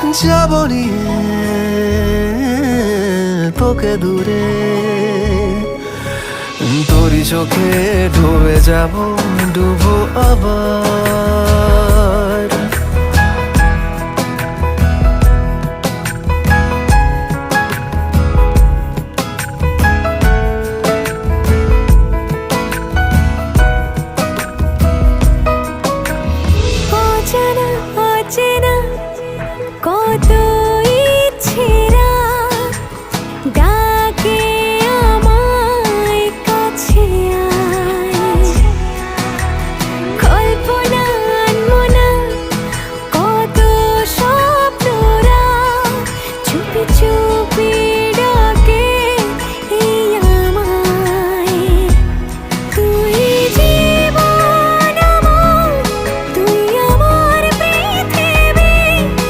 যাব নিয়ে তোকে দূরে, তোরই চোখে ডুবে যাব, ডুবো আবার।